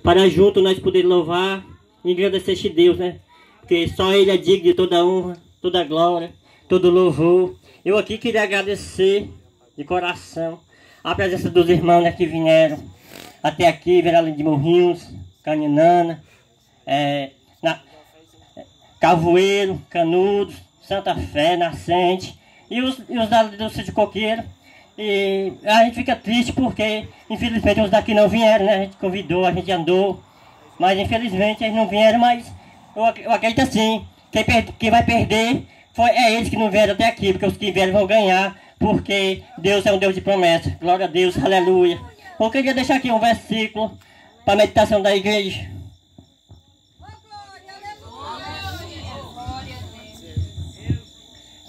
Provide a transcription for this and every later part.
para junto nós poder louvar e agradecer a Deus, né? Porque só Ele é digno de toda honra, toda glória, todo louvor. Eu aqui queria agradecer de coração a presença dos irmãos, né, que vieram até aqui, Vera de Morrinhos, Caninana, Cavoeiro, Canudos, Santa Fé, Nascente e os do Sítio Coqueiro. E a gente fica triste porque, infelizmente, os daqui não vieram, né? A gente convidou, a gente andou, mas infelizmente eles não vieram. Mas eu acredito assim, quem vai perder é eles que não vieram até aqui, porque os que vieram vão ganhar, porque Deus é um Deus de promessa. Glória a Deus, aleluia. Eu queria deixar aqui um versículo para a meditação da igreja.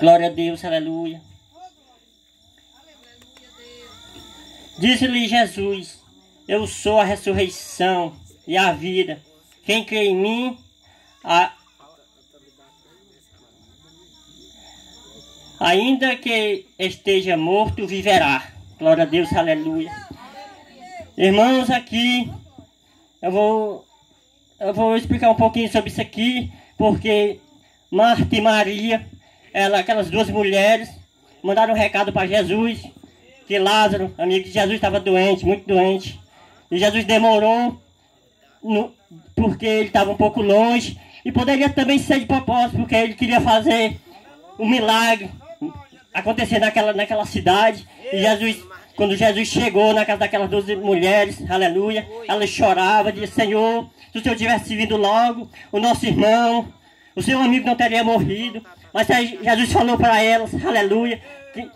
Glória a Deus, aleluia. Disse-lhe Jesus: eu sou a ressurreição e a vida. Quem crê em mim, ainda que esteja morto, viverá. Glória a Deus, aleluia. Irmãos, aqui eu vou explicar um pouquinho sobre isso aqui, porque Marta e Maria, aquelas duas mulheres, mandaram um recado para Jesus, que Lázaro, amigo de Jesus, estava doente, muito doente. E Jesus demorou, porque ele estava um pouco longe, e poderia também ser de propósito, porque ele queria fazer um milagre acontecer naquela cidade. E Jesus, quando Jesus chegou na casa daquelas duas mulheres, aleluia, ela chorava, dizia: Senhor, se o Senhor tivesse vindo logo, o nosso irmão, o seu amigo não teria morrido. Mas Jesus falou para elas, aleluia, que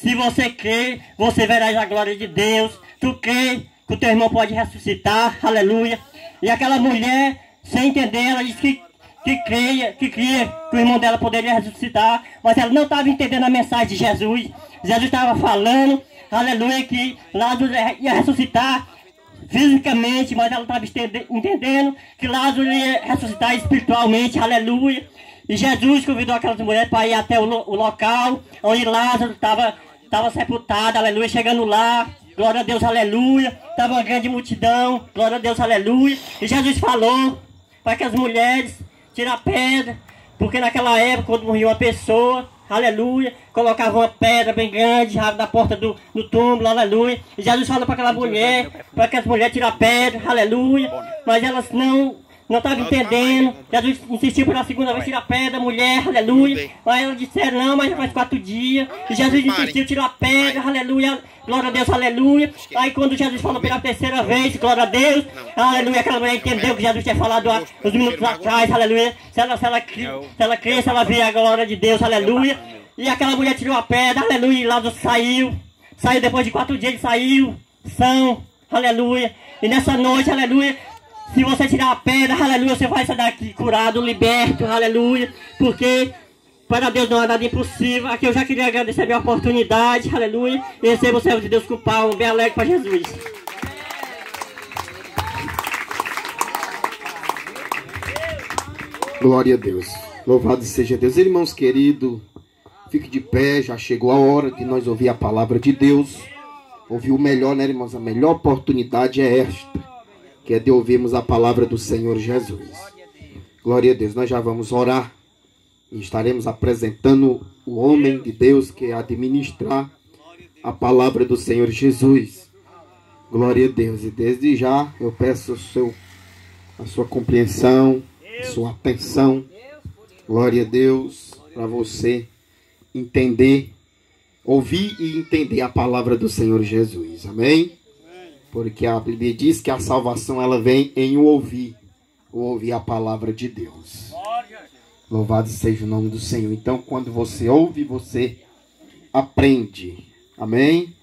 se você crê, você verá a glória de Deus. Tu crê que o teu irmão pode ressuscitar, aleluia. E aquela mulher, sem entender, ela disse que cria que o irmão dela poderia ressuscitar, mas ela não estava entendendo a mensagem de Jesus. Jesus estava falando, aleluia, que Lázaro ia ressuscitar fisicamente, mas ela estava entendendo que Lázaro ia ressuscitar espiritualmente, aleluia. E Jesus convidou aquelas mulheres para ir até o local onde Lázaro estava sepultado, aleluia. Chegando lá, glória a Deus, aleluia. Estava uma grande multidão, glória a Deus, aleluia. E Jesus falou para que as mulheres tirar pedra, porque naquela época, quando morria uma pessoa, aleluia, colocavam uma pedra bem grande na porta do túmulo, aleluia. E Jesus falou para aquela mulher, para que as mulheres tirar pedra, aleluia. Mas elas não estavam entendendo. Jesus insistiu pela segunda vez: tirar pedra, mulher, aleluia. Mas elas disseram: não, mas faz 4 dias. E Jesus insistiu: tirar pedra, aleluia, glória a Deus, aleluia. Aí quando Jesus falou pela terceira vez, glória a Deus, aleluia, aquela mulher entendeu que Jesus tinha falado há uns minutos atrás, aleluia. Se ela cresce, ela vê a glória de Deus, aleluia. E aquela mulher tirou a pedra, aleluia, e Lázaro saiu depois de 4 dias, ele saiu são, aleluia. E nessa noite, aleluia, se você tirar a pedra, aleluia, você vai sair daqui curado, liberto, aleluia. Porque para Deus não há nada impossível. Aqui eu já queria agradecer a minha oportunidade, aleluia. E recebo o servo de Deus com palmas, bem alegre para Jesus. Glória a Deus. Louvado seja Deus. Irmãos queridos, fique de pé, já chegou a hora de nós ouvir a palavra de Deus. Ouvir o melhor, né, irmãos? A melhor oportunidade é esta, que é de ouvirmos a palavra do Senhor Jesus. Glória a Deus. Nós já vamos orar e estaremos apresentando o homem de Deus que é administrar a palavra do Senhor Jesus. Glória a Deus. E desde já eu peço a sua compreensão, a sua atenção. Glória a Deus, para você entender, ouvir e entender a palavra do Senhor Jesus. Amém? Porque a Bíblia diz que a salvação ela vem em ouvir a palavra de Deus. Louvado seja o nome do Senhor. Então, quando você ouve, você aprende. Amém?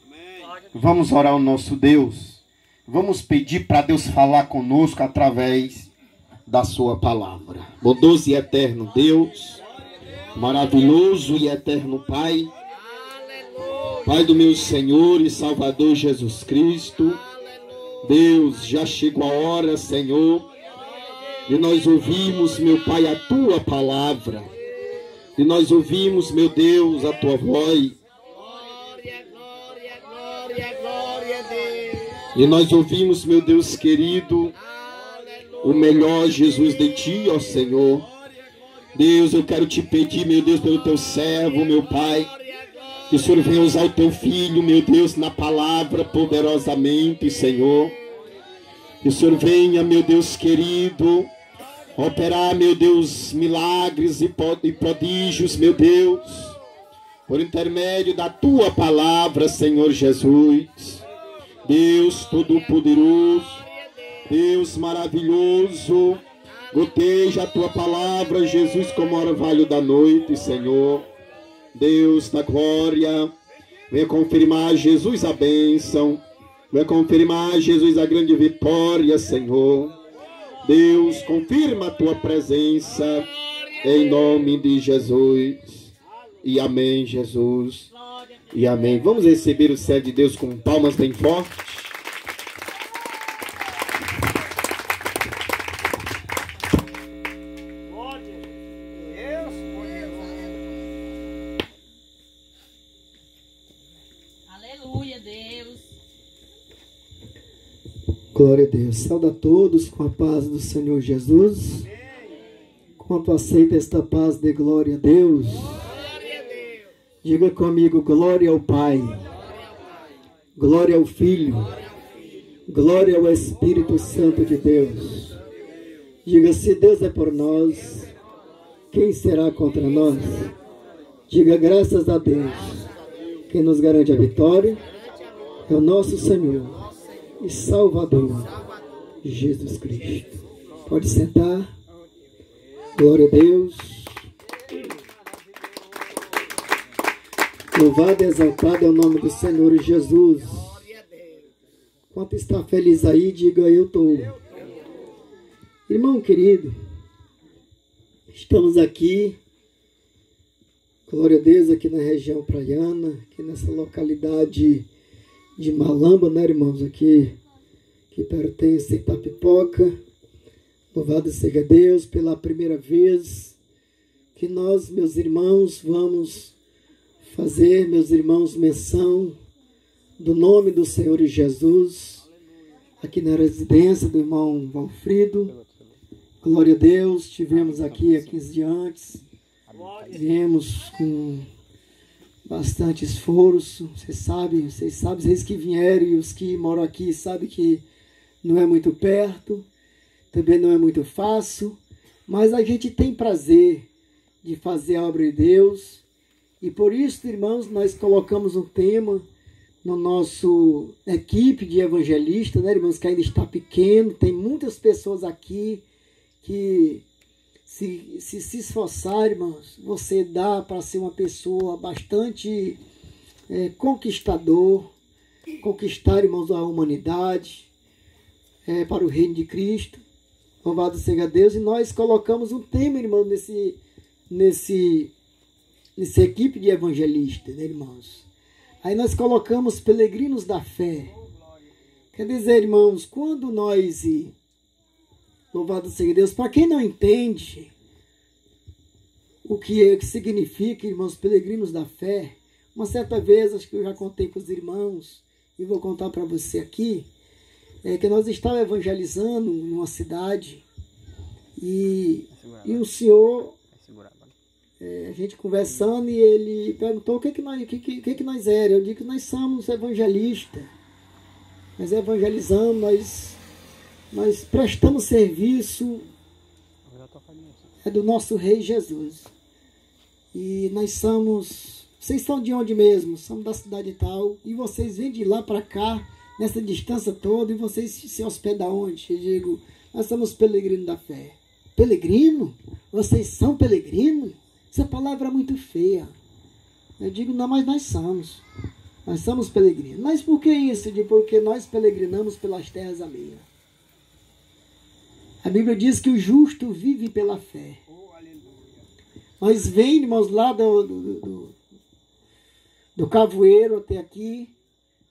Vamos orar ao nosso Deus. Vamos pedir para Deus falar conosco através da sua palavra. Bondoso e eterno Deus, maravilhoso e eterno Pai, Pai do meu Senhor e Salvador Jesus Cristo, Deus, já chegou a hora, Senhor, de nós ouvirmos, meu Pai, a Tua palavra, de nós ouvirmos, meu Deus, a Tua voz. E nós ouvimos, meu Deus querido, o melhor, Jesus, de Ti, ó Senhor. Deus, eu quero Te pedir, meu Deus, pelo Teu servo, meu Pai, que o Senhor venha usar o Teu Filho, meu Deus, na palavra poderosamente, Senhor. Que o Senhor venha, meu Deus querido, operar, meu Deus, milagres e prodígios, meu Deus, por intermédio da Tua palavra, Senhor Jesus. Deus Todo-Poderoso, Deus maravilhoso, goteja a Tua palavra, Jesus, como orvalho da noite, Senhor. Deus da glória, venha confirmar, Jesus, a bênção, venha confirmar, Jesus, a grande vitória, Senhor. Deus, confirma a Tua presença, em nome de Jesus. E amém, Jesus. E amém. Vamos receber o céu de Deus com palmas bem fortes. Aleluia, Deus. Glória a Deus. Sauda a todos com a paz do Senhor Jesus. Quanto aceita esta paz, de glória a Deus. Diga comigo, glória ao Pai, glória ao Filho, glória ao Espírito Santo de Deus. Diga, se Deus é por nós, quem será contra nós? Diga, graças a Deus. Quem nos garante a vitória é o nosso Senhor e Salvador, Jesus Cristo. Pode sentar. Glória a Deus. Louvado e exaltado é o nome do Senhor Jesus. Quanto está feliz aí, diga, eu estou. Irmão querido, estamos aqui, glória a Deus, aqui na região praiana, aqui nessa localidade de Malamba, né, irmãos? Aqui, que pertence a Itapipoca. Louvado seja Deus pela primeira vez que nós, meus irmãos, vamos fazer, meus irmãos, menção do nome do Senhor Jesus, aqui na residência do irmão Valfrido. Glória a Deus, tivemos aqui há 15 dias antes, viemos com bastante esforço, vocês sabem, vocês que vieram e os que moram aqui sabem que não é muito perto, também não é muito fácil, mas a gente tem prazer de fazer a obra de Deus. E por isso, irmãos, nós colocamos um tema no nosso equipe de evangelistas, né, irmãos, que ainda está pequeno. Tem muitas pessoas aqui que se esforçar, irmãos, você dá para ser uma pessoa bastante conquistador, conquistar, irmãos, a humanidade para o reino de Cristo. Louvado seja Deus. E nós colocamos um tema, irmãos, nessa equipe de evangelistas, né, irmãos? Aí nós colocamos peregrinos da fé. Quer dizer, irmãos, quando nós, louvado seja Deus, para quem não entende o que significa, irmãos, peregrinos da fé, uma certa vez, acho que eu já contei para os irmãos, e vou contar para você aqui, que nós estávamos evangelizando em uma cidade, e um senhor, a gente conversando, e ele perguntou o que nós éramos. Eu digo que nós somos evangelistas. Nós evangelizamos, nós prestamos serviço do nosso Rei Jesus. E nós somos... Vocês são de onde mesmo? Somos da cidade tal. E vocês vêm de lá para cá, nessa distância toda, e vocês se hospedam onde? Eu digo, nós somos peregrinos da fé. Peregrino? Vocês são peregrinos? Essa palavra é muito feia. Eu digo, não, mas nós somos. Nós somos peregrinos. Mas por que isso? Porque nós peregrinamos pelas terras alheias. A Bíblia diz que o justo vive pela fé. Nós vemos lá do Cavoeiro até aqui.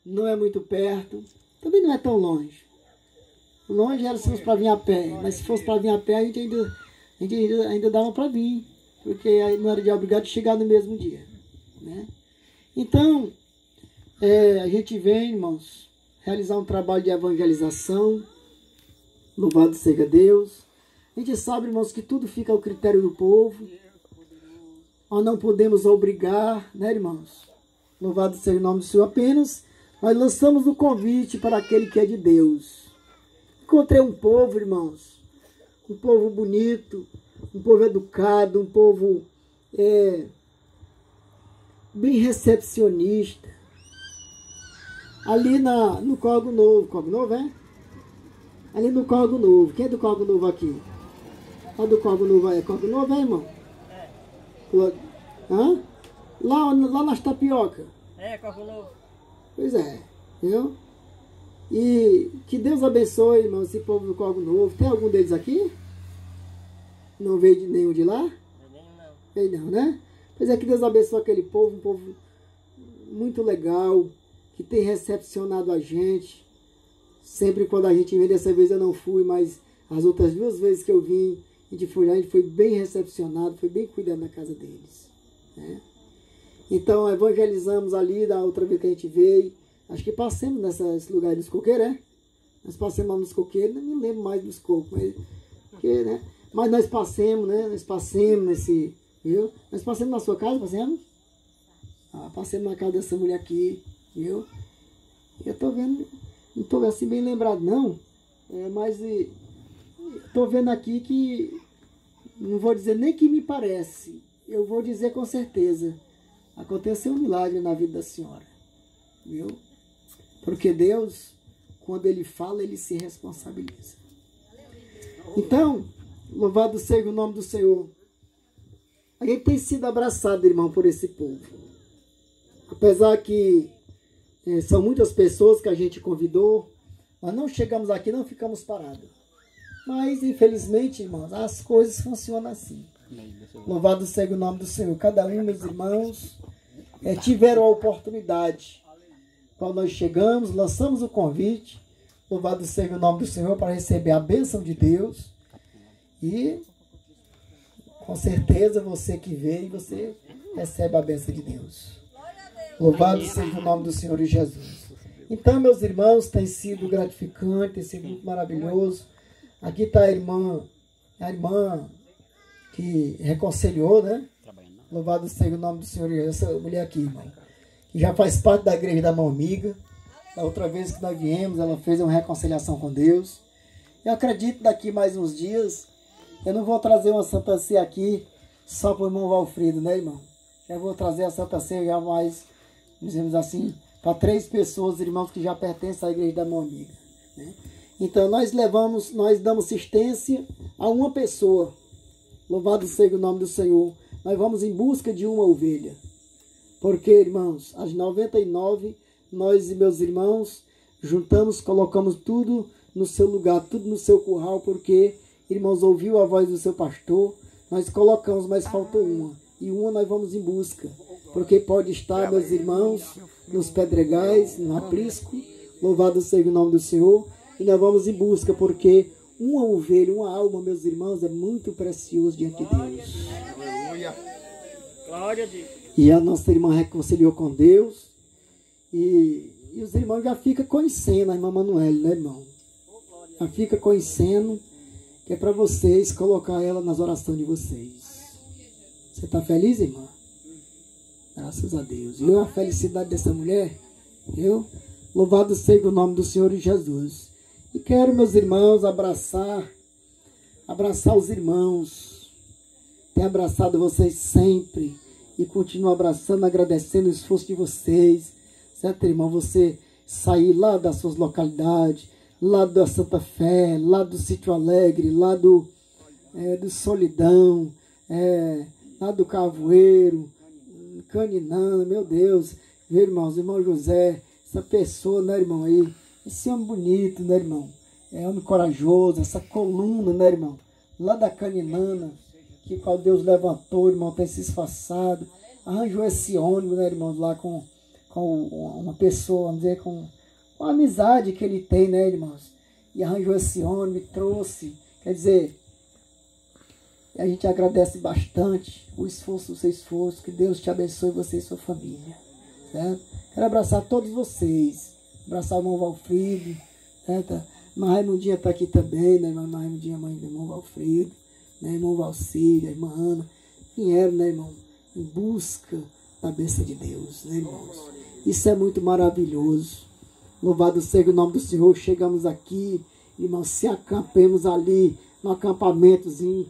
Não é muito perto. Também não é tão longe. Longe era se fosse para vir a pé. Mas se fosse para vir a pé, a gente ainda dava para vir. Porque aí não era de obrigado de chegar no mesmo dia, né? Então, a gente vem, irmãos, realizar um trabalho de evangelização. Louvado seja Deus. A gente sabe, irmãos, que tudo fica ao critério do povo. Nós não podemos obrigar, né, irmãos? Louvado seja o nome do Senhor. Apenas nós lançamos o convite para aquele que é de Deus. Encontrei um povo, irmãos, um povo bonito, um povo educado, um povo bem recepcionista. Ali no Córrego Novo. Córrego Novo, é? Ali no Córrego Novo. Quem é do Córrego Novo aqui? Lá do Córrego Novo é Córrego Novo, é, irmão? Hã? Lá nas tapioca. Córrego Novo. Pois é, viu? E que Deus abençoe, irmão, esse povo do Córrego Novo. Tem algum deles aqui? Não veio nenhum de lá? Não. Veio não, né? Pois é, que Deus abençoe aquele povo, um povo muito legal, que tem recepcionado a gente. Sempre quando a gente vem, dessa vez eu não fui, mas as outras 2 vezes que eu vim, a gente foi bem recepcionado, foi bem cuidado na casa deles, né? Então, evangelizamos ali, da outra vez que a gente veio. Acho que passamos nesse lugar dos coqueiros, é? Nós passamos lá nos coqueiros, não me lembro mais dos cocos, né? Mas nós passamos, né? Nós passamos nesse, viu? Nós passamos na sua casa, passamos? Passamos na casa dessa mulher aqui, viu? Eu tô vendo, não tô assim bem lembrado não, mas tô vendo aqui que, não vou dizer nem que me parece, eu vou dizer com certeza, aconteceu um milagre na vida da senhora, viu? Porque Deus, quando Ele fala, Ele se responsabiliza. Então, louvado seja o nome do Senhor. A gente tem sido abraçado, irmão, por esse povo. Apesar que são muitas pessoas que a gente convidou, nós não chegamos aqui, não ficamos parados. Mas, infelizmente, irmãos, as coisas funcionam assim. Louvado seja o nome do Senhor. Cada um, meus irmãos, tiveram a oportunidade. Quando nós chegamos, lançamos o convite. Louvado seja o nome do Senhor para receber a bênção de Deus. E, com certeza, você que veio, você recebe a bênção de Deus. Louvado seja o nome do Senhor Jesus. Então, meus irmãos, tem sido gratificante, tem sido muito maravilhoso. Aqui está a irmã que reconciliou, né? Louvado seja o nome do Senhor Jesus. Essa mulher aqui, irmão, que já faz parte da igreja da Mão Amiga. Da outra vez que nós viemos, ela fez uma reconciliação com Deus. Eu acredito que daqui mais uns dias, eu não vou trazer uma Santa Ceia aqui só para o irmão Valfrido, né, irmão? Eu vou trazer a Santa Ceia já mais, dizemos assim, para 3 pessoas, irmãos, que já pertencem à igreja da Mão Amiga, né? Então, nós damos assistência a uma pessoa. Louvado seja o nome do Senhor. Nós vamos em busca de uma ovelha. Porque, irmãos, as 99, nós e meus irmãos, juntamos, colocamos tudo no seu lugar, tudo no seu curral, porque, irmãos, ouviu a voz do seu pastor, nós colocamos, mas faltou uma. E uma nós vamos em busca. Porque pode estar, meus irmãos, nos pedregais, no aprisco. Louvado seja o nome do Senhor. E nós vamos em busca, porque uma ovelha, uma alma, meus irmãos, é muito precioso diante de Deus. Glória a Deus. E a nossa irmã reconciliou com Deus. E os irmãos já ficam conhecendo a irmã Manuela, né, irmão? Já fica conhecendo, que é para vocês colocar ela nas orações de vocês. Você está feliz, irmã? Graças a Deus. Viu a felicidade dessa mulher? Viu? Louvado seja o nome do Senhor Jesus. E quero, meus irmãos, abraçar os irmãos. Tenho abraçado vocês sempre e continuo abraçando, agradecendo o esforço de vocês. Certo, irmão? Você sair lá das suas localidades, lá da Santa Fé, lá do Sítio Alegre, lá do Solidão, lá do Cavoeiro, Caninã, meu Deus. Viu, irmãos? Irmão José, essa pessoa, né, irmão, aí, esse homem bonito, né, irmão? É homem corajoso, essa coluna, né, irmão? Lá da Caninana, que qual Deus levantou, irmão, tem se esforçado. Arranjou esse ônibus, né, irmão, lá com uma pessoa, vamos dizer, com a amizade que ele tem, né, irmãos? E arranjou esse ônibus, trouxe. Quer dizer, a gente agradece bastante o esforço, o seu esforço. Que Deus te abençoe, você e sua família. Certo? Quero abraçar todos vocês. Abraçar o irmão Valfrido. Né, tá? Irmã Raimundinha está aqui também, né? Irmã Raimundinha, mãe do irmão Valfrido, né? Irmão Valcírio, a irmã Ana. Vieram, né, irmão? Em busca da bênção de Deus, né, irmãos? Isso é muito maravilhoso. Louvado seja o nome do Senhor. Chegamos aqui, irmãos, se acampemos ali, no acampamentozinho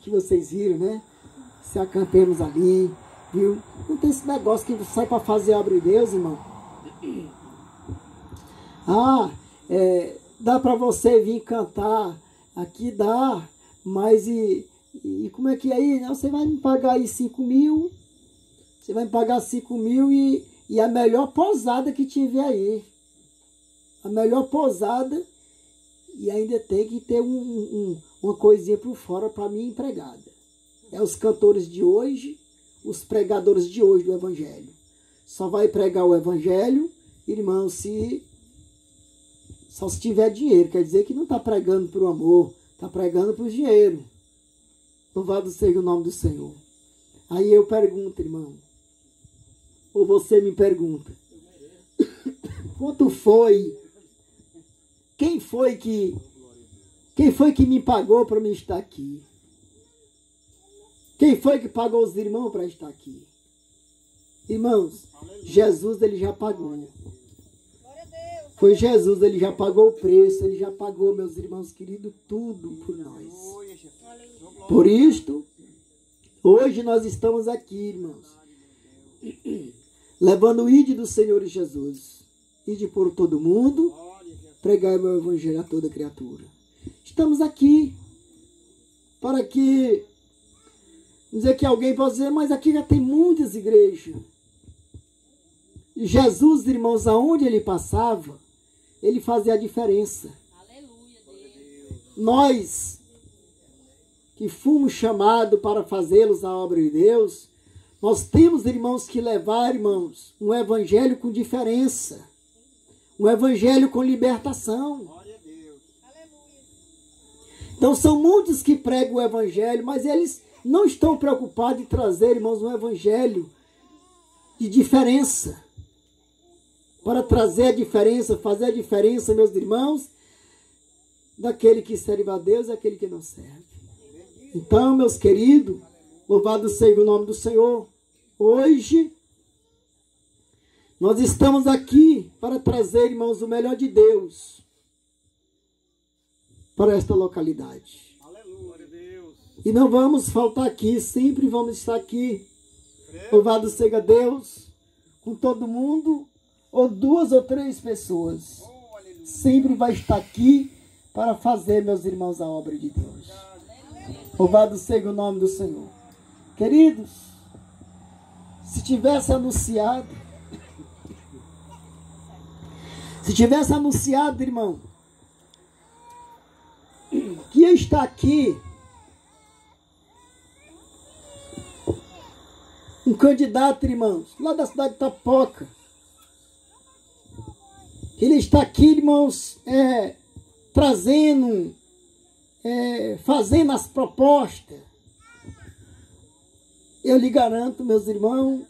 que vocês viram, né? Se acampemos ali, viu? Não tem esse negócio que sai para fazer a obra de Deus, irmão. Dá para você vir cantar aqui, dá, mas e como é que é aí? Você vai me pagar aí 5.000, você vai me pagar 5.000 e a melhor pousada que tiver aí. A melhor pousada, e ainda tem que ter uma coisinha por fora para minha empregada. É os cantores de hoje, os pregadores de hoje do Evangelho. Só vai pregar o Evangelho, irmão, só se tiver dinheiro. Quer dizer que não está pregando por amor, está pregando por dinheiro. Louvado seja o nome do Senhor. Aí eu pergunto, irmão, ou você me pergunta, quanto foi? Quem foi que me pagou para me estar aqui? Quem foi que pagou os irmãos para estar aqui? Irmãos, Jesus, ele já pagou. Foi Jesus, ele já pagou o preço, ele já pagou, meus irmãos queridos, tudo por nós. Por isto, hoje nós estamos aqui, irmãos, levando o ID do Senhor Jesus. ID por todo mundo, pregar o meu evangelho a toda criatura. Estamos aqui para que, dizer que alguém pode dizer, mas aqui já tem muitas igrejas. Jesus, irmãos, aonde ele passava, ele fazia a diferença. Aleluia, Deus. Nós, que fomos chamados para fazê-los a obra de Deus, nós temos, irmãos, que levar, irmãos, um evangelho com diferença. Um evangelho com libertação. Então são muitos que pregam o evangelho, mas eles não estão preocupados em trazer, irmãos, um evangelho de diferença. Para trazer a diferença, fazer a diferença, meus irmãos, daquele que serve a Deus e daquele que não serve. Então, meus queridos, louvado seja o nome do Senhor. Hoje, nós estamos aqui para trazer, irmãos, o melhor de Deus para esta localidade. Aleluia, Deus. E não vamos faltar aqui, sempre vamos estar aqui. Louvado seja Deus, com todo mundo, ou 2 ou 3 pessoas. Sempre vai estar aqui para fazer, meus irmãos, a obra de Deus. Louvado seja o nome do Senhor. Queridos, se tivesse anunciado, irmão, que ia estar aqui um candidato, irmãos, lá da cidade de Itapoca. Ele está aqui, irmãos, trazendo, fazendo as propostas. Eu lhe garanto, meus irmãos,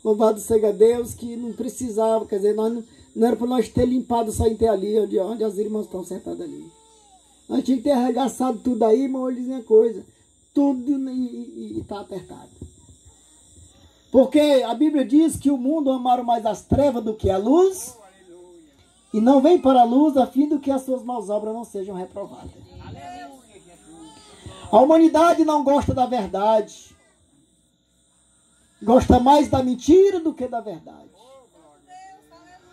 louvado seja Deus, que não precisava, quer dizer, não era para nós ter limpado só em ter ali, onde as irmãs estão sentadas ali. Nós tínhamos que ter arregaçado tudo aí, irmão, eu lhe dizer uma coisa, tudo e está apertado. Porque a Bíblia diz que o mundo amaram mais as trevas do que a luz, e não vem para a luz a fim de que as suas maus obras não sejam reprovadas. A humanidade não gosta da verdade, gosta mais da mentira do que da verdade.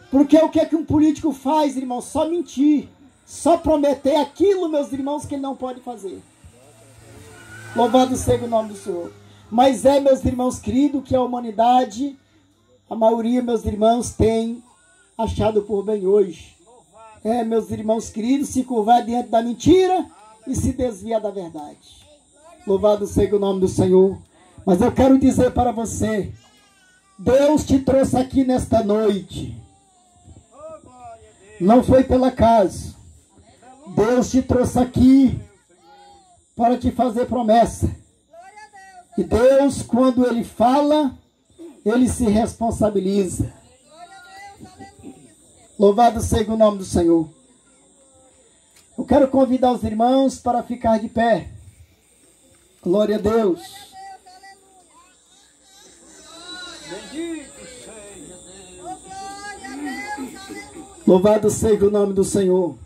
Porque o que é que um político faz, irmão? Só mentir, só prometer aquilo, meus irmãos, que ele não pode fazer. Louvado seja o nome do Senhor. Mas meus irmãos queridos, que a humanidade, a maioria, meus irmãos, tem achado por bem hoje. Meus irmãos queridos, se curvar diante da mentira e se desviar da verdade. Louvado seja o nome do Senhor. Mas eu quero dizer para você, Deus te trouxe aqui nesta noite. Não foi pelo acaso. Deus te trouxe aqui para te fazer promessa. E Deus, quando Ele fala, Ele se responsabiliza. Louvado seja o nome do Senhor. Eu quero convidar os irmãos para ficar de pé. Glória a Deus. Louvado seja o nome do Senhor.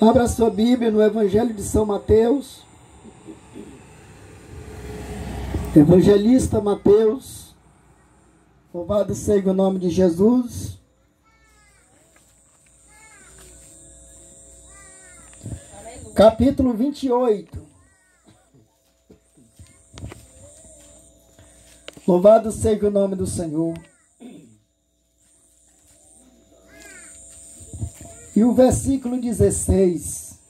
Abra sua Bíblia no Evangelho de São Mateus. Evangelista Mateus. Louvado seja o nome de Jesus. Capítulo 28. Louvado seja o nome do Senhor. E o versículo 16.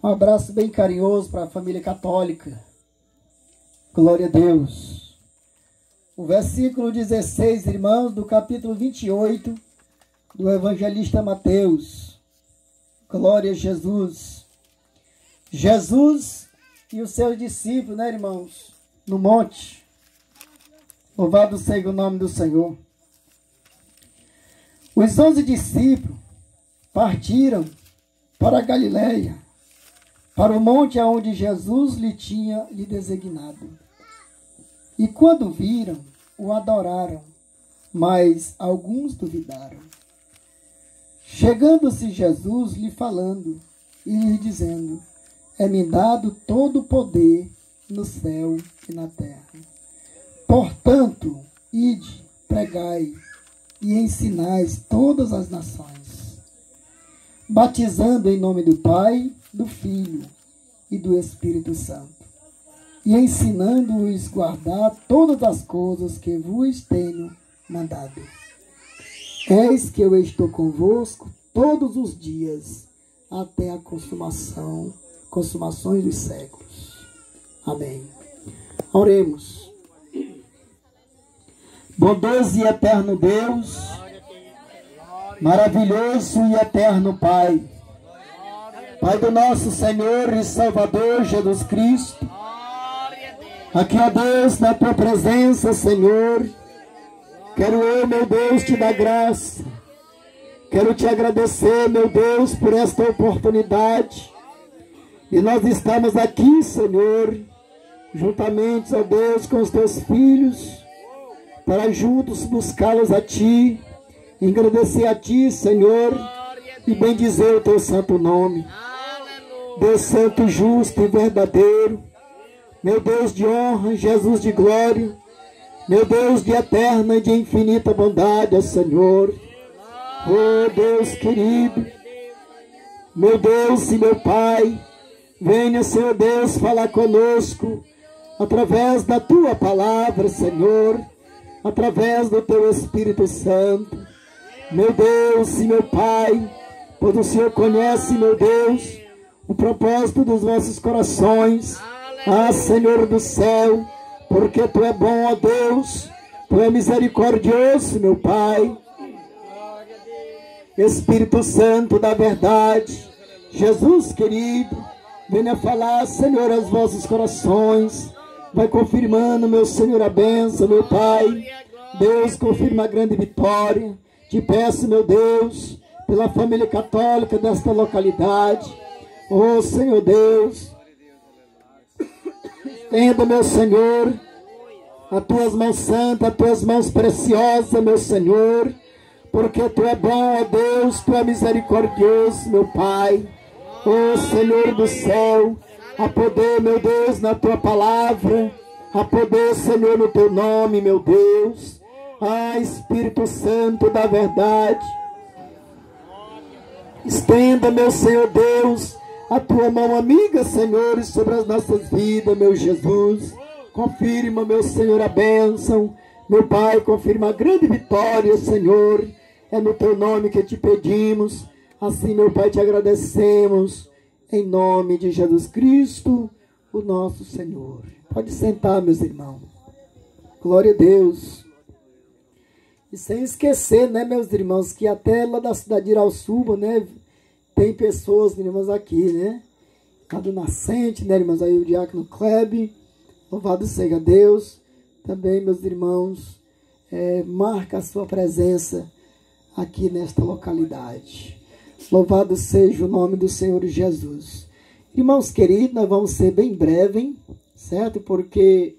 Um abraço bem carinhoso para a família católica. Glória a Deus. O versículo 16, irmãos, do capítulo 28 do Evangelista Mateus. Glória a Jesus. Jesus e os seus discípulos, né, irmãos? No monte. Louvado seja o nome do Senhor. Os 11 discípulos partiram para a Galileia, para o monte aonde Jesus lhe designado. E quando viram, o adoraram, mas alguns duvidaram. Chegando-se Jesus lhe falando e lhe dizendo: é-me dado todo o poder no céu e na terra. Portanto, ide, pregai e ensinais todas as nações, batizando em nome do Pai, do Filho e do Espírito Santo, e ensinando-os a guardar todas as coisas que vos tenho mandado. Eis que eu estou convosco todos os dias, até a consumações dos séculos. Amém. Oremos. Bondoso e eterno Deus, maravilhoso e eterno Pai, Pai do nosso Senhor e Salvador Jesus Cristo, aqui, ó Deus, na tua presença, Senhor, quero eu, meu Deus, te dar graça, quero te agradecer, meu Deus, por esta oportunidade, e nós estamos aqui, Senhor, juntamente, ó Deus, com os teus filhos, para juntos buscá-los a Ti, agradecer a Ti, Senhor, e bendizer o Teu santo nome. Deus santo, justo e verdadeiro, meu Deus de honra, Jesus de glória, meu Deus de eterna e de infinita bondade, ó Senhor. Oh Deus querido, meu Deus e meu Pai, venha, Senhor Deus, falar conosco, através da Tua palavra, Senhor, através do Teu Espírito Santo, meu Deus e meu Pai, pois o Senhor conhece, meu Deus, o propósito dos nossos corações. Ah, Senhor do céu, porque Tu é bom, ó Deus, Tu é misericordioso, meu Pai. Espírito Santo da verdade, Jesus querido, venha falar, Senhor, aos vossos corações. Vai confirmando, meu Senhor, a bênção, meu Pai. Deus, confirma a grande vitória. Te peço, meu Deus, pela família católica desta localidade. Oh, Senhor Deus, estenda, meu Senhor, as Tuas mãos santas, as Tuas mãos preciosas, meu Senhor, porque Tu é bom, ó Deus, Tu é misericordioso, meu Pai. Oh, Senhor do céu, a poder, meu Deus, na Tua palavra, a poder, Senhor, no Teu nome, meu Deus. Ah, Espírito Santo da verdade, estenda, meu Senhor Deus, a Tua mão amiga, Senhor, sobre as nossas vidas, meu Jesus. Confirma, meu Senhor, a bênção, meu Pai, confirma a grande vitória, Senhor. É no Teu nome que te pedimos, assim, meu Pai, te agradecemos. Em nome de Jesus Cristo, o nosso Senhor. Pode sentar, meus irmãos. Glória a Deus. E sem esquecer, né, meus irmãos, que até lá da cidade de Irauçuba, né, tem pessoas, irmãos, aqui, né? Lá do Nascente, né, irmãos? Aí o diácono Kleb, louvado seja Deus. Também, meus irmãos, marca a sua presença aqui nesta localidade. Louvado seja o nome do Senhor Jesus. Irmãos queridos, nós vamos ser bem breve, hein? Certo? Porque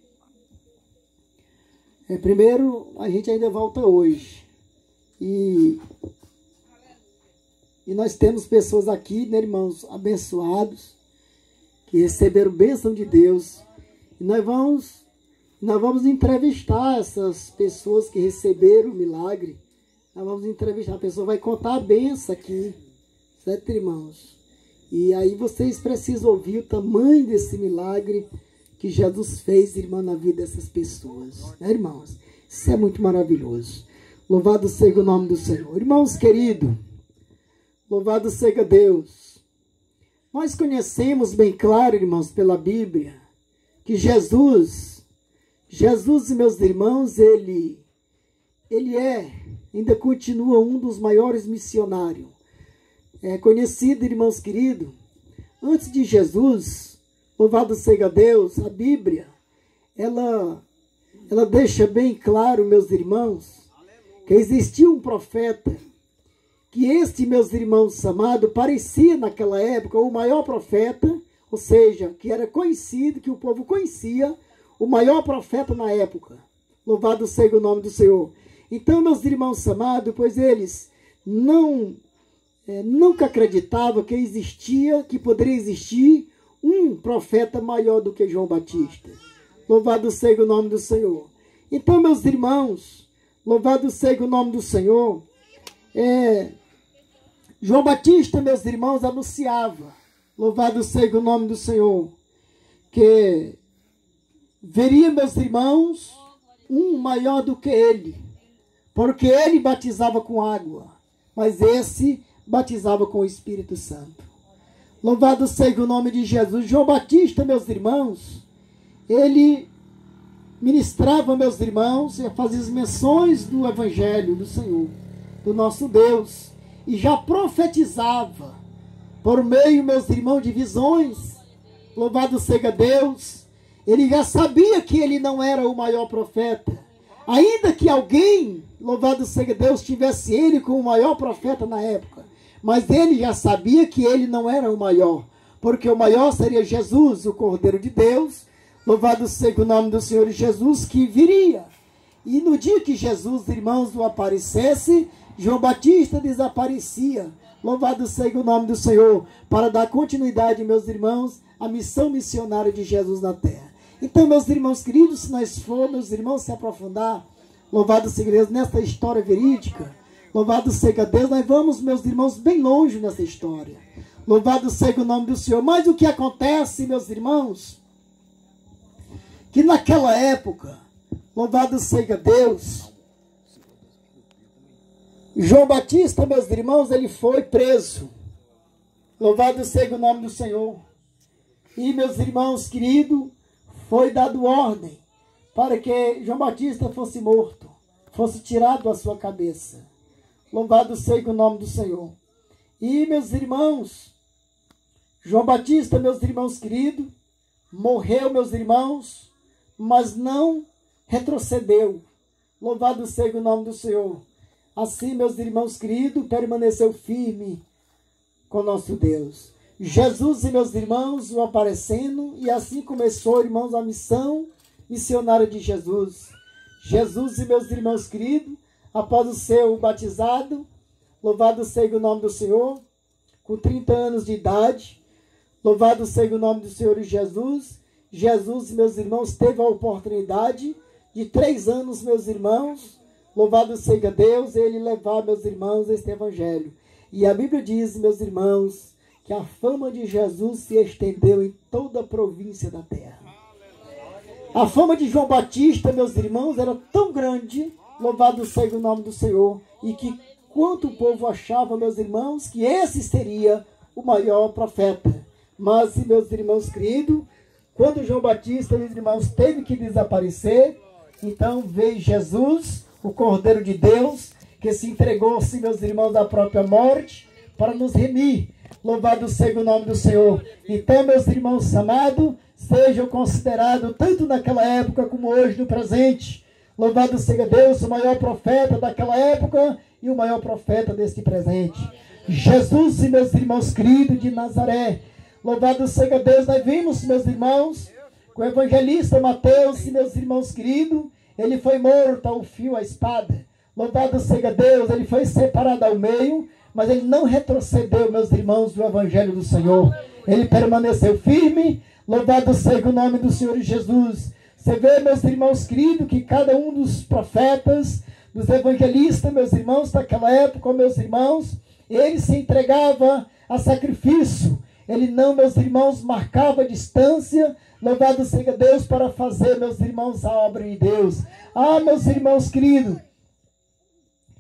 primeiro a gente ainda volta hoje. E nós temos pessoas aqui, né, irmãos, abençoados, que receberam bênção de Deus. E nós vamos entrevistar essas pessoas que receberam o milagre. Nós vamos entrevistar, a pessoa vai contar a bênção aqui, certo, irmãos? E aí vocês precisam ouvir o tamanho desse milagre que Jesus fez, irmão, na vida dessas pessoas, né, irmãos? Isso é muito maravilhoso. Louvado seja o nome do Senhor. Irmãos queridos, louvado seja Deus. Nós conhecemos bem claro, irmãos, pela Bíblia, que Jesus, meus irmãos, ele ainda continua um dos maiores missionários. É conhecido, irmãos queridos, antes de Jesus, louvado seja Deus, a Bíblia, ela deixa bem claro, meus irmãos, que existia um profeta, que este, meus irmãos amados, parecia naquela época o maior profeta, ou seja, que era conhecido, que o povo conhecia, o maior profeta na época. Louvado seja o nome do Senhor. Então, meus irmãos amados, pois eles nunca acreditavam que existia, que poderia existir um profeta maior do que João Batista. Louvado seja o nome do Senhor. Então, meus irmãos, louvado seja o nome do Senhor. João Batista, meus irmãos, anunciava, louvado seja o nome do Senhor, que veria, meus irmãos, um maior do que ele, porque ele batizava com água, mas esse batizava com o Espírito Santo. Louvado seja o nome de Jesus. João Batista, meus irmãos, ele ministrava, meus irmãos, e fazia as menções do Evangelho do Senhor, do nosso Deus, e já profetizava por meio, meus irmãos, de visões. Louvado seja Deus. Ele já sabia que ele não era o maior profeta, ainda que alguém, louvado seja Deus, tivesse ele como o maior profeta na época, mas ele já sabia que ele não era o maior, porque o maior seria Jesus, o Cordeiro de Deus. Louvado seja o nome do Senhor Jesus, que viria. E no dia que Jesus, irmãos, não aparecesse, João Batista desaparecia. Louvado seja o nome do Senhor, para dar continuidade, meus irmãos, à missão missionária de Jesus na terra. Então, meus irmãos queridos, se nós formos, meus irmãos, se aprofundar, louvado seja Deus, nesta história verídica, louvado seja Deus, nós vamos, meus irmãos, bem longe nessa história. Louvado seja o nome do Senhor. Mas o que acontece, meus irmãos, que naquela época, louvado seja Deus, João Batista, meus irmãos, ele foi preso. Louvado seja o nome do Senhor. E, meus irmãos queridos, foi dado ordem para que João Batista fosse morto, fosse tirado a sua cabeça. Louvado seja o nome do Senhor. E, meus irmãos, João Batista, meus irmãos queridos, morreu, meus irmãos, mas não retrocedeu. Louvado seja o nome do Senhor. Assim, meus irmãos queridos, permaneceu firme com nosso Deus. Jesus e meus irmãos o aparecendo, e assim começou, irmãos, a missão missionária de Jesus. Jesus e meus irmãos queridos, após o seu batizado, louvado seja o nome do Senhor, com 30 anos de idade, louvado seja o nome do Senhor Jesus. Jesus, meus irmãos, teve a oportunidade de 3 anos, meus irmãos, louvado seja Deus, ele levar, meus irmãos, este evangelho. E a Bíblia diz, meus irmãos, que a fama de Jesus se estendeu em toda a província da terra. A fama de João Batista, meus irmãos, era tão grande, louvado seja o nome do Senhor, e que quanto o povo achava, meus irmãos, que esse seria o maior profeta. Mas, meus irmãos queridos, quando João Batista, meus irmãos, teve que desaparecer, então veio Jesus, o Cordeiro de Deus, que se entregou-se, meus irmãos, à própria morte, para nos remir. Louvado seja o nome do Senhor. Então, meus irmãos amados, sejam considerados, tanto naquela época como hoje no presente, Louvado seja Deus, o maior profeta daquela época e o maior profeta deste presente. Jesus e meus irmãos queridos de Nazaré. Louvado seja Deus, nós vimos, meus irmãos, com o evangelista Mateus e meus irmãos queridos, ele foi morto ao fio, à espada. Louvado seja Deus, ele foi separado ao meio, mas ele não retrocedeu, meus irmãos, do evangelho do Senhor. Ele permaneceu firme. Louvado seja o nome do Senhor Jesus. Você vê, meus irmãos queridos, que cada um dos profetas, dos evangelistas, meus irmãos, daquela época, meus irmãos, ele se entregava a sacrifício. Ele não, meus irmãos, marcava distância. Louvado seja Deus para fazer, meus irmãos, a obra de Deus. Ah, meus irmãos queridos,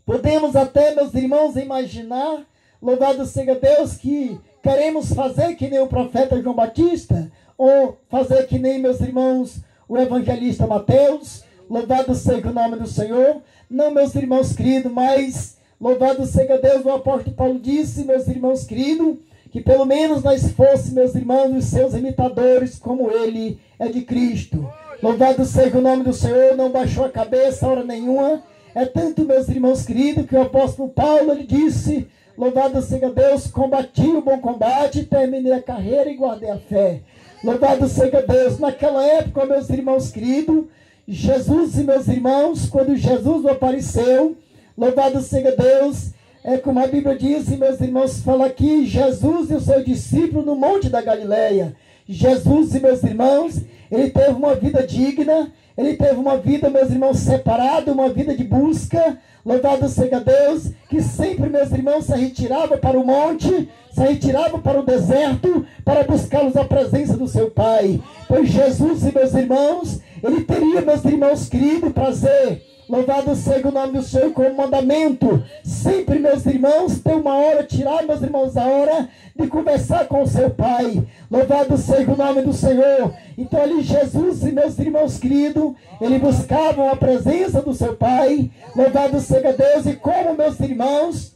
podemos até, meus irmãos, imaginar, louvado seja Deus, que queremos fazer que nem o profeta João Batista, ou fazer que nem, meus irmãos, o evangelista Mateus. Louvado seja o nome do Senhor. Não, meus irmãos queridos, mas louvado seja Deus, o apóstolo Paulo disse, meus irmãos queridos, que pelo menos nós fôssemos, meus irmãos, os seus imitadores, como ele é de Cristo. Louvado seja o nome do Senhor, não baixou a cabeça hora nenhuma. É tanto, meus irmãos queridos, que o apóstolo Paulo, ele disse, louvado seja Deus, combati o bom combate, terminei a carreira e guardei a fé. Louvado seja Deus. Naquela época, meus irmãos queridos, Jesus e meus irmãos, quando Jesus apareceu, louvado seja Deus, é como a Bíblia diz, meus irmãos, fala aqui, Jesus e o seu discípulo no Monte da Galileia. Jesus e meus irmãos, ele teve uma vida digna, ele teve uma vida, meus irmãos, separada, uma vida de busca. Louvado seja Deus, que sempre, meus irmãos, se retirava para o monte, se retirava para o deserto, para buscar-los a presença do seu Pai. Pois Jesus e meus irmãos, ele teria, meus irmãos queridos, prazer. Louvado seja o nome do Senhor, como mandamento. Sempre, meus irmãos, ter uma hora, tirar, meus irmãos, a hora de conversar com o seu Pai. Louvado seja o nome do Senhor. Então ali Jesus e meus irmãos queridos, eles buscavam a presença do seu Pai. Louvado seja Deus. E como, meus irmãos,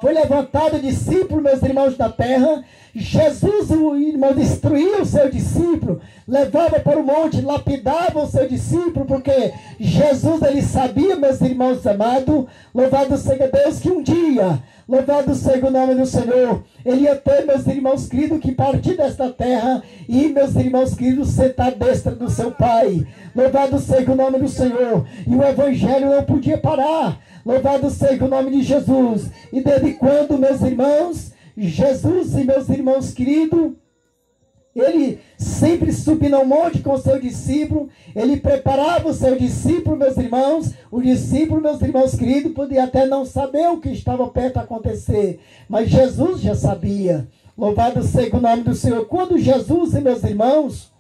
foi levantado discípulo, meus irmãos da terra, Jesus, o irmão, destruía o seu discípulo, levava para o monte, lapidava o seu discípulo, porque Jesus, ele sabia, meus irmãos amados, louvado seja Deus, que um dia, louvado seja o nome do Senhor, ele ia ter, meus irmãos queridos, que partir desta terra e, meus irmãos queridos, sentar à destra do seu Pai. Louvado seja o nome do Senhor. E o evangelho não podia parar. Louvado seja o nome de Jesus. E desde quando, meus irmãos, Jesus e meus irmãos queridos, ele sempre subia ao monte com o seu discípulo, ele preparava o seu discípulo, meus irmãos. O discípulo, meus irmãos queridos, podia até não saber o que estava perto de acontecer, mas Jesus já sabia. Louvado seja o nome do Senhor. Quando Jesus e meus irmãos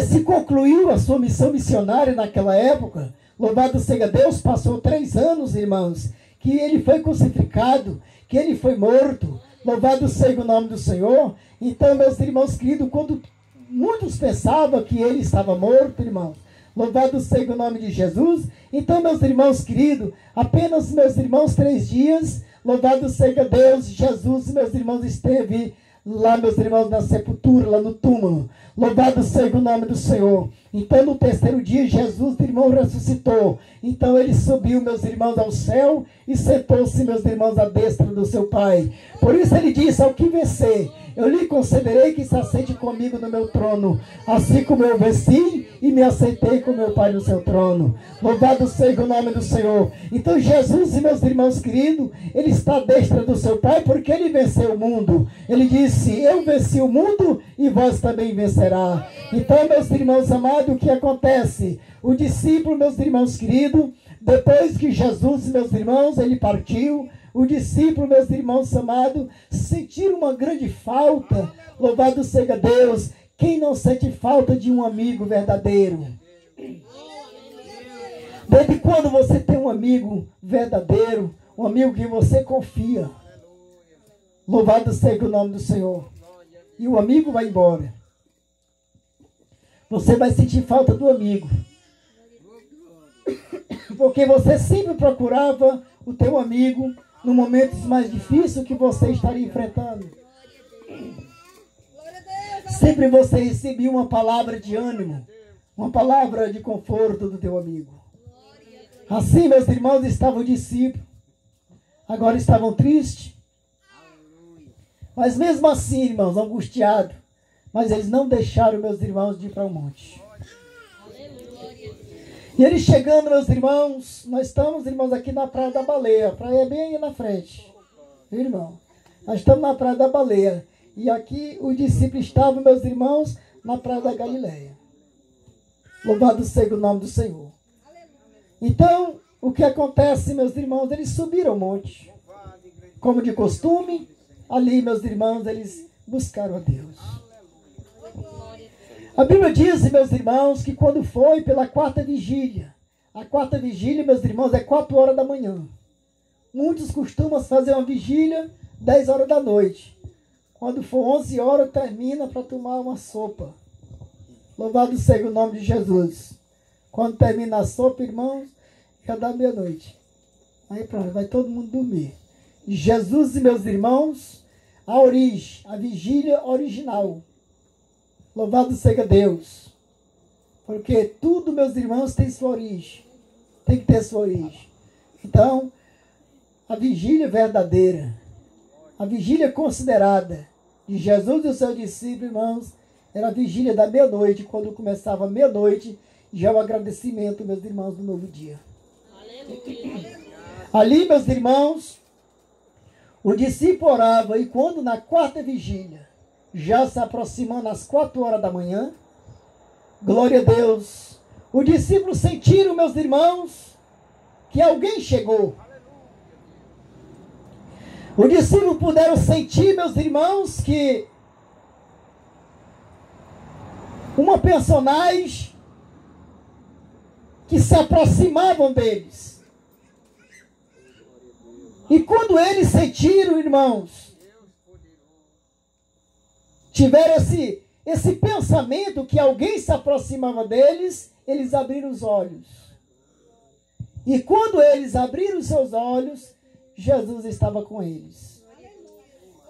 se concluiu a sua missão missionária naquela época, louvado seja Deus, passou 3 anos, irmãos, que ele foi crucificado, que ele foi morto. Louvado seja o nome do Senhor. Então, meus irmãos queridos, quando muitos pensavam que ele estava morto, irmãos, louvado seja o nome de Jesus. Então, meus irmãos queridos, apenas, meus irmãos, 3 dias, louvado seja Deus, Jesus, meus irmãos, esteve lá, meus irmãos, na sepultura, lá no túmulo. Louvado seja o nome do Senhor. Então, no 3º dia, Jesus, irmão, ressuscitou. Então, ele subiu, meus irmãos, ao céu e sentou-se, meus irmãos, à destra do seu Pai. Por isso, ele disse: ao que vencer, eu lhe concederei que se assente comigo no meu trono, assim como eu venci e me aceitei com meu Pai no seu trono. Louvado seja o nome do Senhor. Então, Jesus e meus irmãos queridos, ele está à destra do seu Pai porque ele venceu o mundo. Ele disse: eu venci o mundo e vós também vencerá. Então, meus irmãos amados, o que acontece? O discípulo, meus irmãos queridos, depois que Jesus, meus irmãos, ele partiu, o discípulo, meus irmãos amados, sentiram uma grande falta. Louvado seja Deus. Quem não sente falta de um amigo verdadeiro? Desde quando você tem um amigo verdadeiro, um amigo que você confia? Louvado seja o nome do Senhor. E o amigo vai embora. Você vai sentir falta do amigo. Porque você sempre procurava o teu amigo no momentos mais difíceis que você estaria enfrentando. Sempre você recebia uma palavra de ânimo. Uma palavra de conforto do teu amigo. Assim, meus irmãos, estavam discípulos. Agora estavam tristes. Mas mesmo assim, irmãos, angustiados. Mas eles não deixaram meus irmãos de ir para o monte. E eles chegando, meus irmãos, nós estamos, irmãos, aqui na Praia da Baleia. A praia é bem aí na frente. Viu, irmão? Nós estamos na Praia da Baleia. E aqui os discípulos estavam, meus irmãos, na Praia da Galileia. Louvado seja o nome do Senhor. Então, o que acontece, meus irmãos? Eles subiram o monte. Como de costume, ali, meus irmãos, eles buscaram a Deus. A Bíblia diz, meus irmãos, que quando foi pela quarta vigília, a quarta vigília, meus irmãos, é 4 horas da manhã. Muitos costumam fazer uma vigília 10 horas da noite. Quando for 11 horas, termina para tomar uma sopa. Louvado seja o nome de Jesus. Quando termina a sopa, irmãos, já dá meia-noite. Aí pronto, vai todo mundo dormir. Jesus e meus irmãos, a origem, a vigília original. Louvado seja Deus. Porque tudo, meus irmãos, tem sua origem. Tem que ter sua origem. Então, a vigília verdadeira, a vigília considerada de Jesus e os seus discípulos, irmãos, era a vigília da meia-noite. Quando começava a meia-noite, já o agradecimento, meus irmãos, do novo dia. Aleluia. Ali, meus irmãos, o discípulo orava, e quando na quarta vigília, já se aproximando às 4 horas da manhã, glória a Deus, os discípulos sentiram, meus irmãos, que alguém chegou. Os discípulos puderam sentir, meus irmãos, que uma personagem que se aproximavam deles. E quando eles sentiram, irmãos, tiveram esse pensamento que alguém se aproximava deles, eles abriram os olhos. E quando eles abriram os seus olhos, Jesus estava com eles.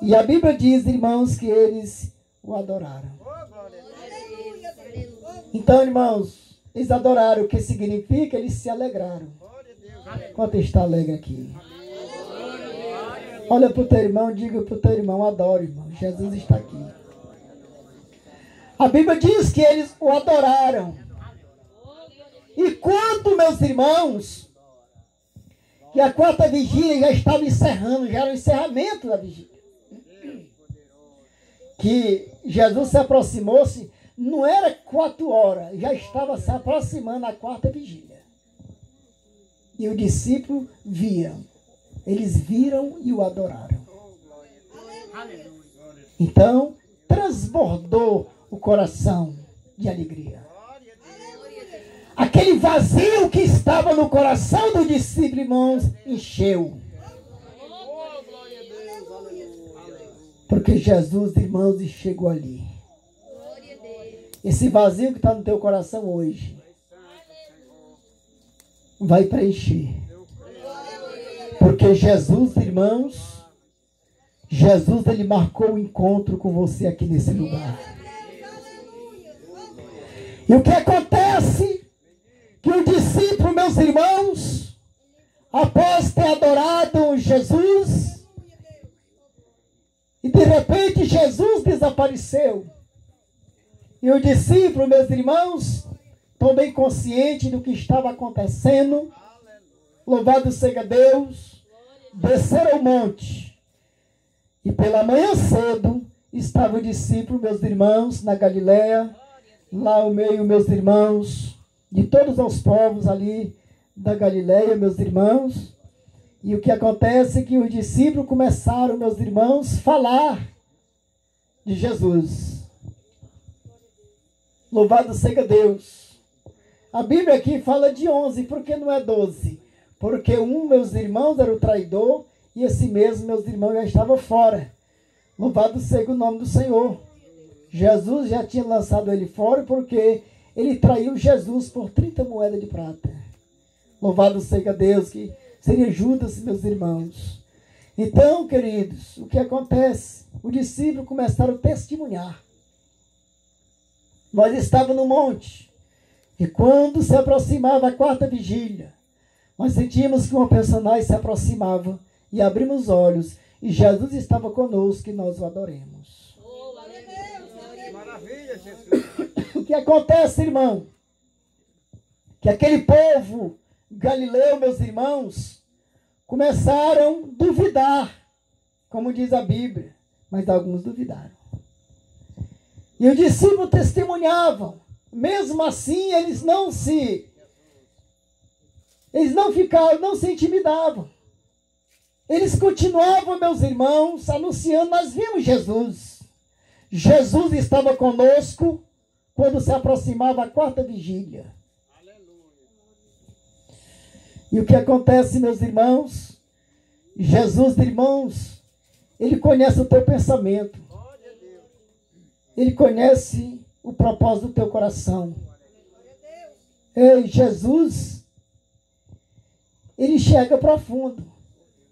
E a Bíblia diz, irmãos, que eles o adoraram. Então, irmãos, eles adoraram, o que significa? Eles se alegraram. Quanto está alegre aqui? Olha para o teu irmão, diga para o teu irmão, adore, irmão. Jesus está aqui. A Bíblia diz que eles o adoraram. E quando, meus irmãos, que a quarta vigília já estava encerrando, já era o encerramento da vigília, que Jesus se aproximou-se, não era 4 horas, já estava se aproximando a quarta vigília. E o discípulo viam. Eles viram e o adoraram. Então, transbordou o coração de alegria. Aquele vazio que estava no coração do discípulo, irmãos, encheu. Porque Jesus, irmãos, chegou ali. Esse vazio que está no teu coração hoje vai preencher. Porque Jesus, irmãos, Jesus, ele marcou o encontro com você aqui nesse lugar. E o que acontece? Que o discípulo, meus irmãos, após ter adorado Jesus, e de repente Jesus desapareceu. E o discípulo, meus irmãos, também consciente do que estava acontecendo, louvado seja Deus, desceram o monte. E pela manhã cedo estava o discípulo, meus irmãos, na Galileia, lá ao meio, meus irmãos, de todos os povos ali da Galileia, meus irmãos. E o que acontece é que os discípulos começaram, meus irmãos, a falar de Jesus. Louvado seja Deus. A Bíblia aqui fala de 11, por que não é 12? Porque meus irmãos, era o traidor, e esse mesmo, meus irmãos, já estava fora. Louvado seja o nome do Senhor. Jesus já tinha lançado ele fora, porque ele traiu Jesus por 30 moedas de prata. Louvado seja Deus, que seria Judas, meus irmãos. Então, queridos, o que acontece? Os discípulos começaram a testemunhar. Nós estávamos no monte. E quando se aproximava a quarta vigília, nós sentimos que uma personagem se aproximava e abrimos os olhos e Jesus estava conosco e nós o adoremos. Maravilha, Jesus. O que acontece, irmão? Que aquele povo galileu, meus irmãos, começaram a duvidar, como diz a Bíblia, mas alguns duvidaram. E os discípulos testemunhavam. Mesmo assim, eles não se intimidavam. Eles continuavam, meus irmãos, anunciando: nós vimos Jesus. Jesus estava conosco quando se aproximava a quarta vigília. E o que acontece, meus irmãos? Jesus, irmãos, Ele conhece o teu pensamento. Ele conhece o propósito do teu coração. Ei, Jesus, Ele enxerga profundo.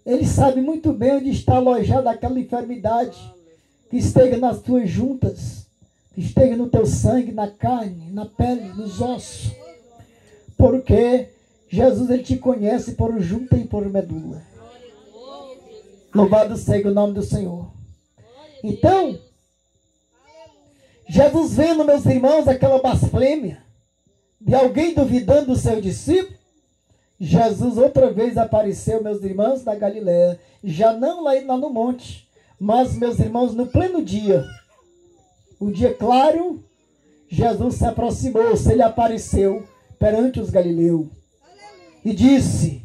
Ele sabe muito bem onde está alojada aquela enfermidade que esteja nas tuas juntas, que esteja no teu sangue, na carne, na pele, nos ossos. Porque Jesus, Ele te conhece por junta e por medula. Louvado seja o nome do Senhor. Então, Jesus vendo, meus irmãos, aquela blasfêmia de alguém duvidando do seu discípulo, Jesus outra vez apareceu, meus irmãos, na Galiléia, já não lá no monte, mas, meus irmãos, no pleno dia, o dia claro, Jesus se aproximou, ele apareceu perante os galileus e disse: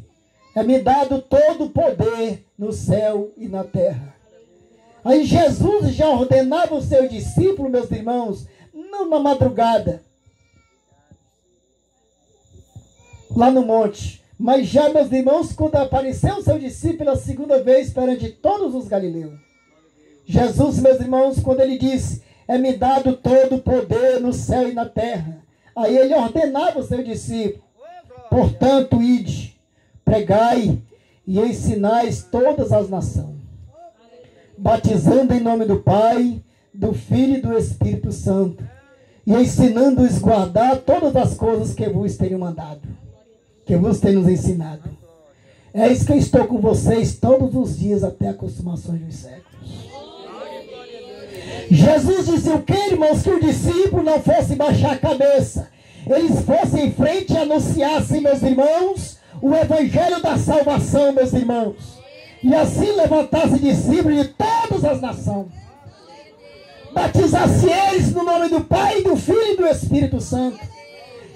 é-me dado todo o poder no céu e na terra. Aí Jesus já ordenava o seu discípulo, meus irmãos, não na madrugada, lá no monte, mas já, meus irmãos, quando apareceu o seu discípulo a segunda vez perante todos os galileus. Jesus, meus irmãos, quando ele disse: é-me dado todo o poder no céu e na terra, aí ele ordenava o seu discípulo: portanto, ide, pregai e ensinais todas as nações, batizando em nome do Pai, do Filho e do Espírito Santo, e ensinando-os a guardar todas as coisas que vos tenho mandado, que vos tenho nos ensinado. É isso que eu estou com vocês todos os dias até a consumação dos séculos. Jesus dizia o que, irmãos? Que o discípulo não fosse baixar a cabeça, eles fossem em frente e anunciassem, meus irmãos, o evangelho da salvação, meus irmãos. E assim levantasse discípulos de todas as nações, batizasse eles no nome do Pai, do Filho e do Espírito Santo,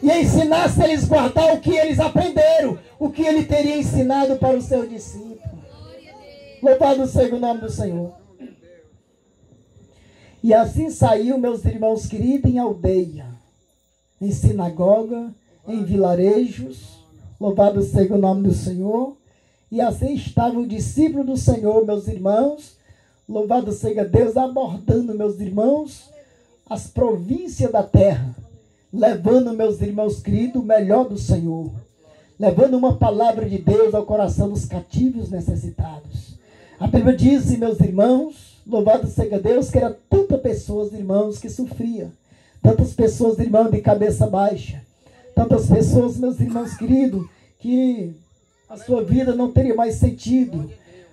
e ensinasse eles a guardar o que eles aprenderam, o que ele teria ensinado para os seus discípulos. Louvado seja o nome do Senhor. E assim saiu, meus irmãos queridos, em aldeia, em sinagoga, em vilarejos. Louvado seja o nome do Senhor. E assim estava o discípulo do Senhor, meus irmãos. Louvado seja Deus, abordando, meus irmãos, as províncias da terra, levando, meus irmãos queridos, o melhor do Senhor, levando uma palavra de Deus ao coração dos cativos necessitados. A Bíblia diz, meus irmãos, louvado seja Deus, que era tantas pessoas, irmãos, que sofriam, tantas pessoas, irmãos, de cabeça baixa, tantas pessoas, meus irmãos queridos, que a sua vida não teria mais sentido.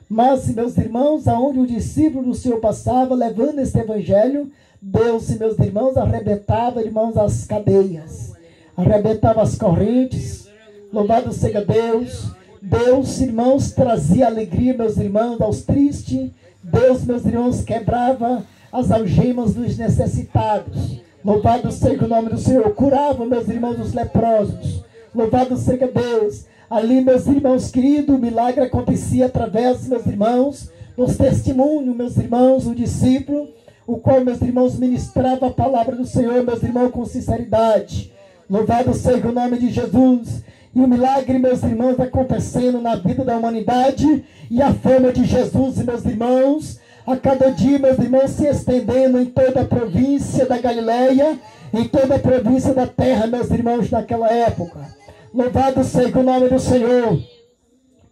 Mas, meus irmãos, aonde o discípulo do Senhor passava, levando esse evangelho, Deus, meus irmãos, arrebentava, irmãos, as cadeias, arrebentava as correntes. Louvado seja Deus. Deus, irmãos, trazia alegria, meus irmãos, aos tristes. Deus, meus irmãos, quebrava as algemas dos necessitados. Louvado seja o nome do Senhor. Curava, meus irmãos, os leprosos. Louvado seja Deus. Ali, meus irmãos queridos, o milagre acontecia através, meus irmãos, dos testemunhos, meus irmãos, o discípulo, o qual, meus irmãos, ministrava a palavra do Senhor, meus irmãos, com sinceridade. Louvado seja o nome de Jesus. E o milagre, meus irmãos, acontecendo na vida da humanidade, e a fama de Jesus, meus irmãos, a cada dia, meus irmãos, se estendendo em toda a província da Galileia, em toda a província da terra, meus irmãos, naquela época. Louvado seja o nome do Senhor.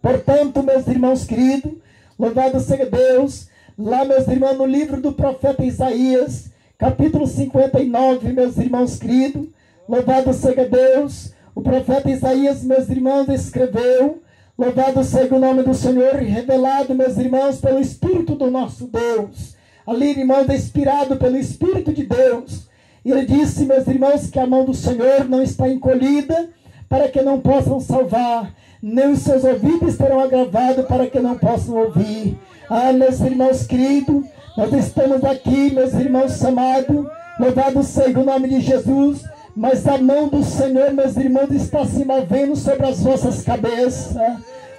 Portanto, meus irmãos queridos, louvado seja Deus. Lá, meus irmãos, no livro do profeta Isaías, capítulo 59, meus irmãos queridos, Louvado seja Deus. O profeta Isaías, meus irmãos, escreveu: louvado seja o nome do Senhor, revelado, meus irmãos, pelo Espírito do nosso Deus. Ali, irmãos, inspirado pelo Espírito de Deus. E ele disse, meus irmãos, que a mão do Senhor não está encolhida para que não possam salvar, nem os seus ouvidos estarão agravados para que não possam ouvir. Ah, meus irmãos queridos, nós estamos aqui, meus irmãos amados, louvado seja o nome de Jesus, mas a mão do Senhor, meus irmãos, está se movendo sobre as vossas cabeças.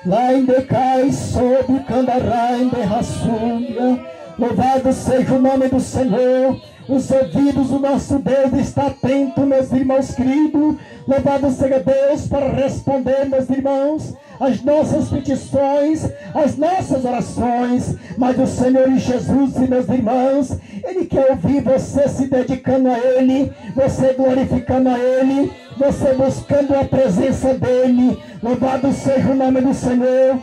Lá em decai, sob candará, em derraçúria. Louvado seja o nome do Senhor. Os ouvidos do nosso Deus está atento, meus irmãos queridos. Louvado seja Deus para responder, meus irmãos, as nossas petições, as nossas orações. Mas o Senhor Jesus, e meus irmãos, Ele quer ouvir você se dedicando a Ele, você glorificando a Ele, você buscando a presença dEle. Louvado seja o nome do Senhor.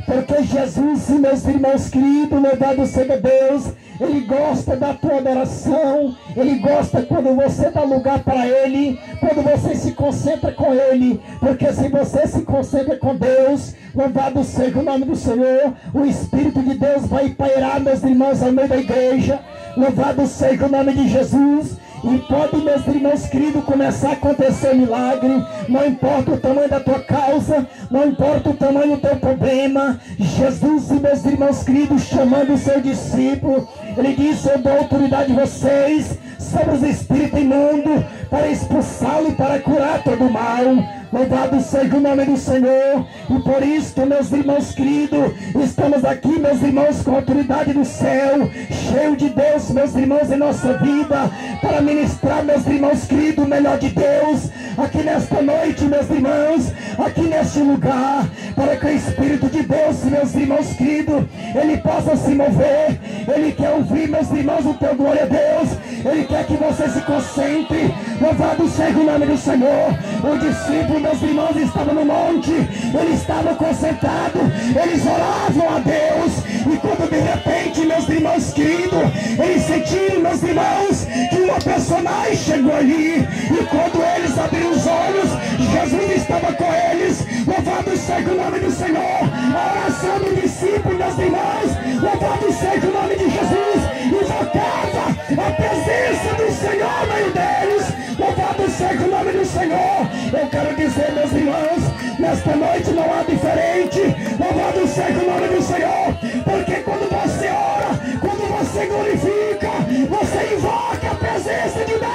Porque Jesus, e meus irmãos queridos, louvado seja Deus, Ele gosta da tua adoração. Ele gosta quando você dá lugar para Ele, quando você se concentra com Ele. Porque se você se concentra com Deus, louvado seja o nome do Senhor, o Espírito de Deus vai pairar, meus irmãos, ao meio da igreja. Louvado seja o nome de Jesus. E pode, meus irmãos queridos, começar a acontecer milagre. Não importa o tamanho da tua causa, não importa o tamanho do teu problema. Jesus, e meus irmãos queridos, chamando o seu discípulo, Ele disse: eu dou autoridade a vocês sobre os espíritos imundos, para expulsá-lo e para curar todo o mal. Louvado seja o nome do Senhor. E por isso, meus irmãos queridos, estamos aqui, meus irmãos, com a autoridade do céu, cheio de Deus, meus irmãos, em nossa vida, para ministrar, meus irmãos queridos, o melhor de Deus, aqui nesta noite, meus irmãos, aqui neste lugar, para que o Espírito de Deus, meus irmãos queridos, Ele possa se mover. Ele quer ouvir, meus irmãos, o teu glória a Deus. Ele quer que você se concentre. Louvado seja o nome do Senhor. O discípulo, meus irmãos, estava no monte, eles estavam concentrados, eles oravam a Deus, e quando de repente, meus irmãos queridos, eles sentiram, meus irmãos, que uma personagem chegou ali, e quando eles abriram os olhos, Jesus estava com eles. Louvado seja o nome do Senhor. A oração do discípulo, meus irmãos, louvado seja o nome de Jesus, invocava a presença do Senhor no meio deles. Louvado seja o nome do Senhor. Eu quero dizer, meus irmãos, nesta noite não há diferente. Louvado seja o nome do Senhor, porque quando você ora, quando você glorifica, você invoca a presença de Deus.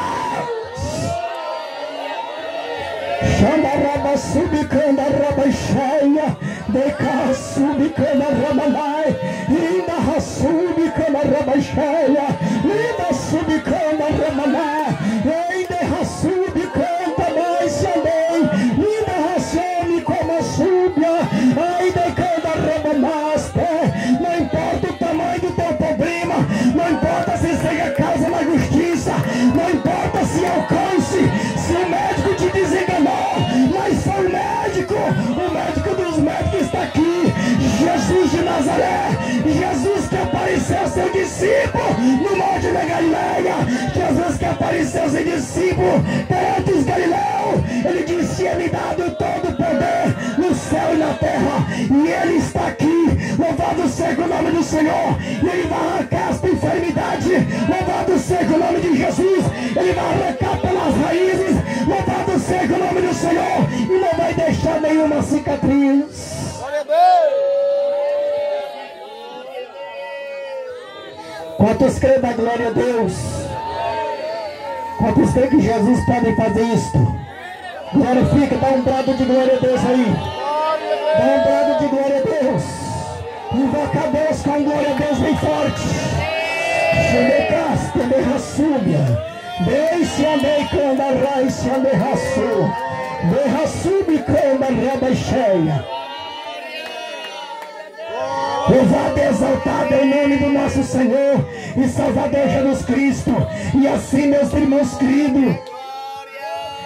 Xandaraba subicanda rabaixaia, deca subicanda rabalai, linda rasubicanda rabaixaia, linda subicanda rabalai, ainda rasubicanda mais também, linda rasome como subia, ainda canda rabalaste. Não importa o tamanho do teu problema, não importa se seja causa na justiça, não importa se alcance, se o médico te desenganou, mas foi o médico dos médicos está aqui, Jesus de Nazaré, Jesus que apareceu ao seu discípulo no monte da Galileia, Jesus que apareceu ao seu discípulo perante os galileus. Ele disse: ele dado todo o poder no céu e na terra, e ele está aqui. Louvado seja o nome do Senhor. E ele vai arrancar esta enfermidade. Louvado seja o nome de Jesus. Ele vai arrancar pelas raízes. Louvado seja o nome do Senhor, e não vai deixar nenhuma cicatriz. Quantos creem da glória a Deus? Quantos creem que Jesus pode fazer isto? Glorifica, dá um brado de glória a Deus aí. Dá um brado de glória a Deus. Invoca a Deus com glória a Deus bem forte. Xenecaste, derraçúbia. Deixe andei canda raiz, derraçu. Derraçubi canda rabaixeia. Louvado e exaltado é o nome do nosso Senhor e Salvador Jesus Cristo. E assim, meus irmãos queridos,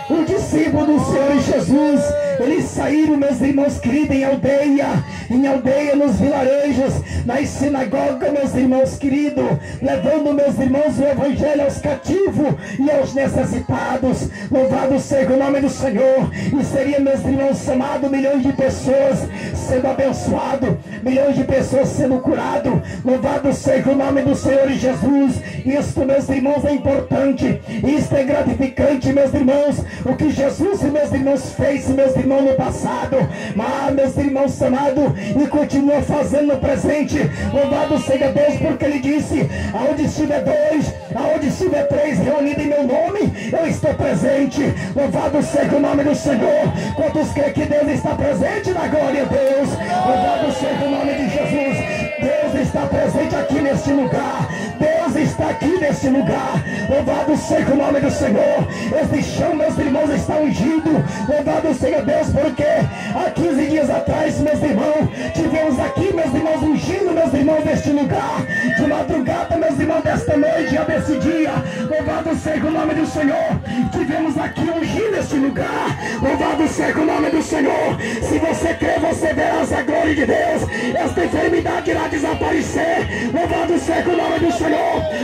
o discípulo do Senhor Jesus, Eles saíram, meus irmãos queridos, em aldeia, nos vilarejos, nas sinagogas, meus irmãos queridos, levando, meus irmãos, o evangelho aos cativos e aos necessitados. Louvado seja o nome do Senhor. E seria, meus irmãos amados, milhões de pessoas sendo abençoados, milhões de pessoas sendo curadas. Louvado seja o nome do Senhor Jesus. Isto, meus irmãos, é importante, isto é gratificante, meus irmãos, o que Jesus, meus irmãos, fez, meus irmãos, no passado, mas, meus irmãos amados, e continua fazendo no presente. Louvado seja Deus, porque Ele disse: aonde estiver dois, aonde estiver três reunidos em meu nome, eu estou presente. Louvado seja o nome do Senhor. Quantos creem que Deus está presente na glória de Deus? Louvado seja o nome de Jesus. Deus está presente aqui neste lugar. Deus está aqui neste lugar. Louvado seja o nome do Senhor. Este chão, meus irmãos, está ungido. Louvado seja Deus, porque há 15 dias atrás, meus irmãos, tivemos aqui, meus irmãos, ungindo, meus irmãos, neste lugar. De madrugada, meus irmãos, desta noite, já desse dia. Louvado seja o nome do Senhor. Tivemos aqui ungindo este lugar. Louvado seja o nome do Senhor. Se você crê, você verá a glória de Deus. Esta enfermidade irá desaparecer. Louvado seja o nome do Senhor.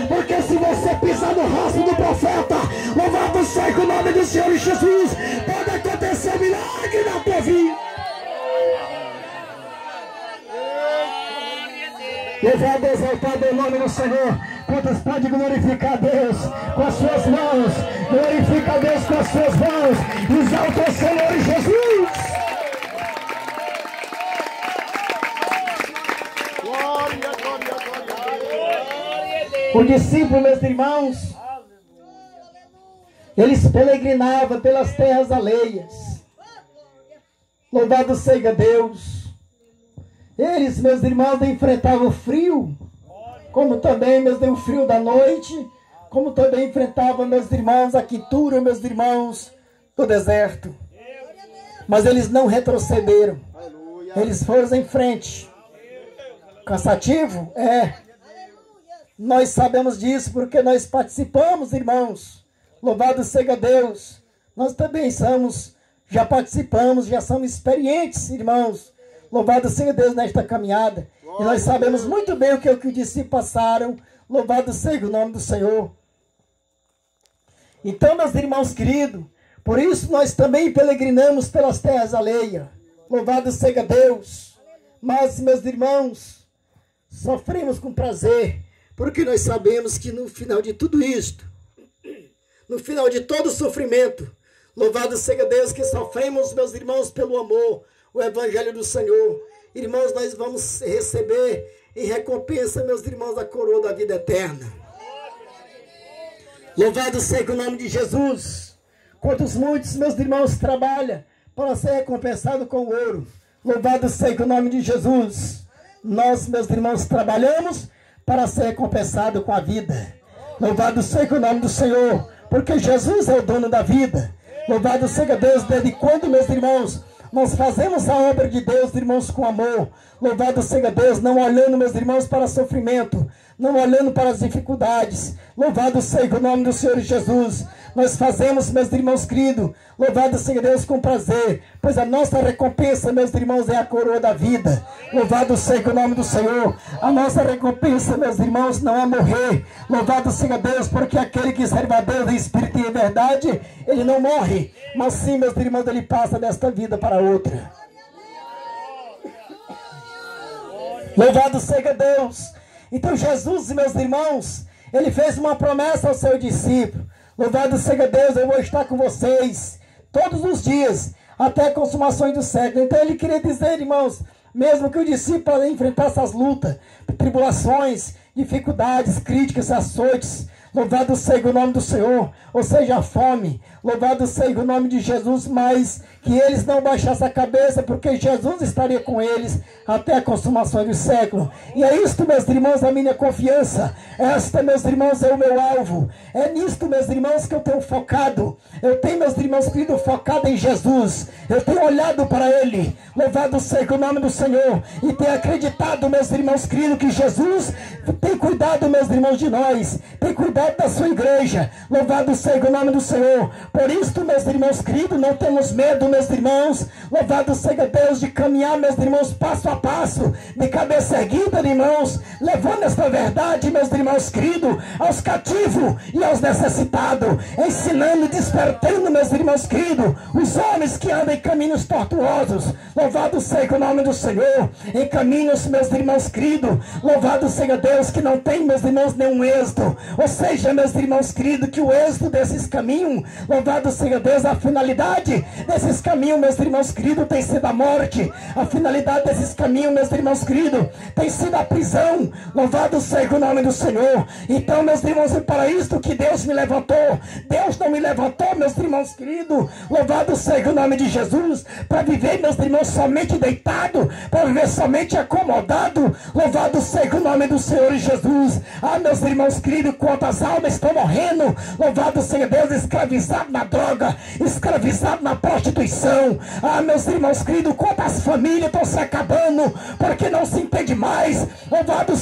Porque se você pisar no rastro do profeta, louvado seja o nome do Senhor Jesus, pode acontecer milagre na tua vida. Louvado, exaltado é o nome do Senhor. Quantos podem glorificar a Deus com as suas mãos? Glorifica a Deus com as suas mãos. Exalta o Senhor Jesus. O discípulo, meus irmãos, eles peregrinavam pelas terras alheias. Louvado seja Deus. Eles, meus irmãos, enfrentavam o frio, como também, meus irmãos, o frio da noite, como também enfrentavam, meus irmãos, a quentura, meus irmãos, do deserto. Mas eles não retrocederam. Eles foram em frente. Cansativo? É. Nós sabemos disso porque nós participamos, irmãos. Louvado seja Deus. Nós também já participamos, já somos experientes, irmãos. Louvado seja Deus nesta caminhada. E nós sabemos muito bem o que os discípulos passaram. Louvado seja o nome do Senhor. Então, meus irmãos queridos, por isso nós também peregrinamos pelas terras alheias. Louvado seja Deus. Mas, meus irmãos, sofremos com prazer, porque nós sabemos que no final de tudo isto, no final de todo o sofrimento, louvado seja Deus que sofremos, meus irmãos, pelo amor, o Evangelho do Senhor. Irmãos, nós vamos receber em recompensa, meus irmãos, a coroa da vida eterna. Louvado seja o nome de Jesus. Quantos muitos, meus irmãos, trabalham para ser recompensado com ouro. Louvado seja o nome de Jesus. Nós, meus irmãos, trabalhamos para ser recompensado com a vida. Louvado seja o nome do Senhor, porque Jesus é o dono da vida. Louvado seja Deus, desde quando, meus irmãos, nós fazemos a obra de Deus, irmãos, com amor. Louvado seja Deus, não olhando, meus irmãos, para sofrimento, não olhando para as dificuldades. Louvado seja o nome do Senhor Jesus. Nós fazemos, meus irmãos queridos, louvado seja Deus, com prazer, pois a nossa recompensa, meus irmãos, é a coroa da vida. Louvado seja o nome do Senhor. A nossa recompensa, meus irmãos, não é morrer. Louvado seja Deus, porque aquele que serve a Deus em espírito e em verdade, ele não morre, mas sim, meus irmãos, ele passa desta vida para outra. Louvado seja Deus. Então Jesus, meus irmãos, ele fez uma promessa ao seu discípulo. Louvado seja Deus, eu vou estar com vocês todos os dias, até a consumação do século. Então ele queria dizer, irmãos, mesmo que o discípulo enfrentasse as lutas, tribulações, dificuldades, críticas, açoites, louvado seja o nome do Senhor, ou seja, a fome, louvado seja o nome de Jesus, mas que eles não baixassem a cabeça, porque Jesus estaria com eles até a consumação do século. E é isto, meus irmãos, a minha confiança. Esta, meus irmãos, é o meu alvo. É nisto, meus irmãos, que eu tenho focado. Eu tenho, meus irmãos queridos, focado em Jesus. Eu tenho olhado para Ele. Louvado seja o nome do Senhor. E tenho acreditado, meus irmãos queridos, que Jesus tem cuidado, meus irmãos, de nós. Tem cuidado propósito da sua igreja. Louvado seja o nome do Senhor. Por isso, meus irmãos queridos, não temos medo, meus irmãos. Louvado seja Deus, de caminhar, meus irmãos, passo a passo, de cabeça erguida, irmãos, levando esta verdade, meus irmãos queridos, aos cativos e aos necessitados, ensinando e despertando, meus irmãos queridos, os homens que andam em caminhos tortuosos. Louvado seja o nome do Senhor, em caminhos, meus irmãos queridos. Louvado seja Deus, que não tem, meus irmãos, nenhum êxito. Ou seja, meus irmãos queridos, que o êxito desses caminhos, louvado seja Deus, a finalidade desses caminhos, meus irmãos queridos, tem sido a morte. A finalidade desses caminhos, meus irmãos queridos, tem sido a prisão. Louvado seja o nome do Senhor. Então, meus irmãos, é para isto que Deus me levantou. Deus não me levantou, meus irmãos queridos, louvado seja o nome de Jesus, para viver, meus irmãos, somente deitado, para viver somente acomodado. Louvado seja o nome do Senhor Jesus. Ah, meus irmãos queridos, quantas almas estão morrendo, louvado seja Deus, escravizado na droga, escravizado na prostituição. Ah, meus irmãos queridos, quantas famílias estão se acabando, porque não se entende mais. Louvado